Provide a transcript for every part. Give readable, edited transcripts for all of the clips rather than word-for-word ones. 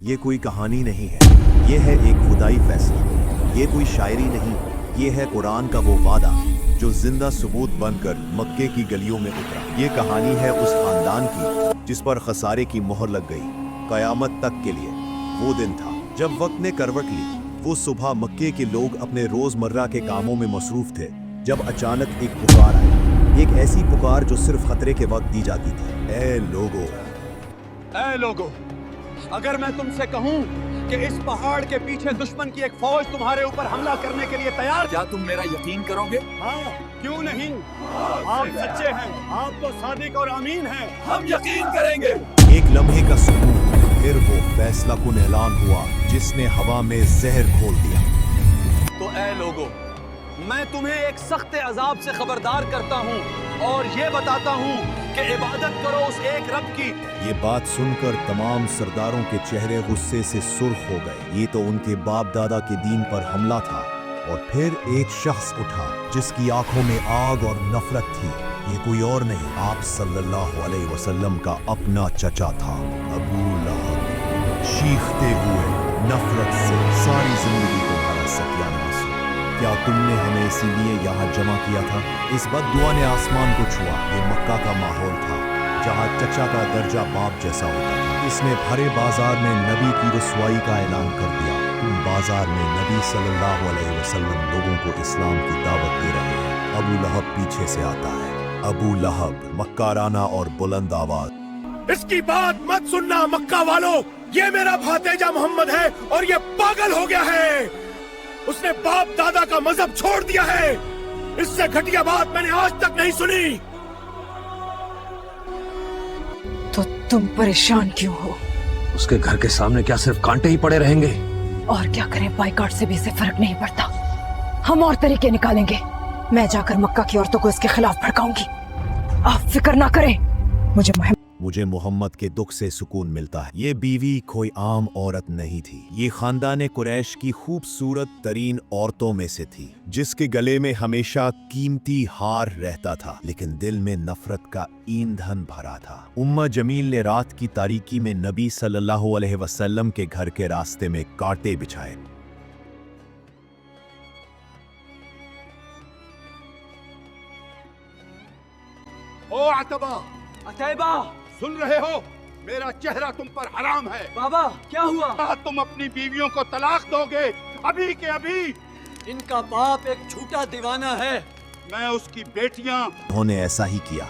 ये कोई कहानी नहीं है, ये है एक खुदाई फैसला। ये कोई शायरी नहीं, ये है कुरान का वो वादा जो जिंदा सबूत बनकर मक्के की गलियों में उतरा। ये कहानी है उस खानदान की जिस पर खसारे की मोहर लग गई। कयामत तक के लिए वो दिन था जब वक्त ने करवट ली। वो सुबह मक्के के लोग अपने रोजमर्रा के कामों में मसरूफ थे जब अचानक एक पुकार आई, एक ऐसी पुकार जो सिर्फ खतरे के वक्त दी जाती थी। ऐ लोगो, अगर मैं तुमसे कहूं कि इस पहाड़ के पीछे दुश्मन की एक फौज तुम्हारे ऊपर हमला करने के लिए तैयार, क्या तुम मेरा यकीन करोगे? हाँ, क्यों नहीं? आप सच्चे हैं, आप तो सादिक और अमीन हैं। हम यकीन करेंगे। एक लम्हे का सुकून, फिर वो फैसला कुन ऐलान हुआ जिसने हवा में जहर घोल दिया। तो ऐ लोगो, मैं तुम्हें एक सख्त अजाब से खबरदार करता हूँ और ये बताता हूँ कि इबादत करो उस एक रब की। ये बात सुनकर तमाम सरदारों के चेहरे गुस्से से सुर्ख हो गए। ये तो उनके बाप दादा के दीन पर हमला था। और फिर एक शख्स उठा जिसकी आंखों में आग और नफरत थी। ये कोई और नहीं, आप सल्लल्लाहु अलैहि वसल्लम का अपना चचा था, अबू लहब। चीखते हुए नफरत से, सारी जिंदगी तुम्हारा सत्यानाश हो। क्या तुमने हमें इसीलिए यहाँ जमा किया था? इस बद्दुआ ने आसमान को छुआ। ये मक्का का माहौल था जहाँ चचा का दर्जा बाप जैसा होता था। इसने भरे बाजार में नबी की रुसवाई का ऐलान कर दिया। बाजार में नबी सल्लल्लाहु अलैहि वसल्लम लोगों को इस्लाम की दावत दे रहे हैं। अबू लहब पीछे से आता है। अबू लहब, मक्काराना और बुलंद आवाज, इसकी बात मत सुनना मक्का वालों, ये मेरा भातेजा मोहम्मद है और ये पागल हो गया है। उसने बाप दादा का मजहब छोड़ दिया है। इससे घटिया बात मैंने आज तक नहीं सुनी। तो तुम परेशान क्यों हो? उसके घर के सामने क्या सिर्फ कांटे ही पड़े रहेंगे? और क्या करें, बाइकाट से भी इसे फर्क नहीं पड़ता। हम और तरीके निकालेंगे। मैं जाकर मक्का की औरतों को इसके खिलाफ भड़काऊंगी। आप फिक्र ना करें, मुझे मोहम्मद के दुख से सुकून मिलता है। ये बीवी कोई आम औरत नहीं थी। ये खानदान कुरैश की खूबसूरत तरीन औरतों में से थी जिसके गले में हमेशा कीमती हार रहता था, लेकिन दिल में नफरत का ईंधन भरा था। उम्मा जमील ने रात की तारीकी में नबी सल्लल्लाहु अलैहि वसल्लम के घर के रास्ते में कांटे बिछाए। ओ अतैबा, सुन रहे हो? मेरा चेहरा तुम पर हराम है। बाबा क्या हुआ? तुम अपनी बीवियों को तलाक दोगे अभी के अभी। इनका बाप एक झूठा दीवाना है। मैं उसकी बेटियां। उन्होंने ऐसा ही किया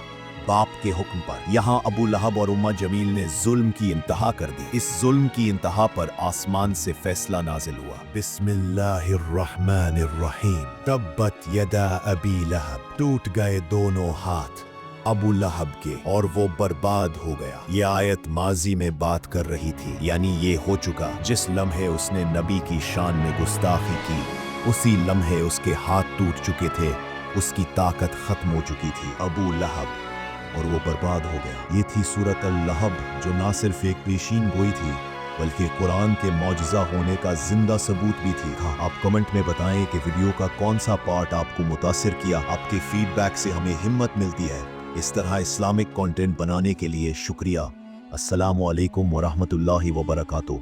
बाप के हुक्म पर। यहाँ अबू लहब और उम्मा जमील ने जुल्म की इंतहा कर दी। इस जुल्म की इंतहा पर आसमान से फैसला नाजिल हुआ। बिस्मिल्लाहिर्रहमानिर्रहीम। तब्बत यदा अबी लहब। टूट गए दोनों हाथ अबू लहब के और वो बर्बाद हो गया। ये आयत माजी में बात कर रही थी, यानी ये हो चुका जिस लम्हे उसने नबी की शान में गुस्ताखी की, उसी लम्हे उसके हाथ टूट चुके थे, उसकी ताकत खत्म हो चुकी थी। अबू लहब और वो बर्बाद हो गया। ये थी सूरत अल-लहब जो ना सिर्फ एक पेशीन गोई थी बल्कि कुरान के मौजज़ा होने का जिंदा सबूत भी थी। आप कमेंट में बताएं कि वीडियो का कौन सा पार्ट आपको मुतासिर किया। आपके फीडबैक से हमें हिम्मत मिलती है इस तरह इस्लामिक कंटेंट बनाने के लिए। शुक्रिया। अस्सलामु अलैकुम वरहमतुल्लाहि वबरकातुहू।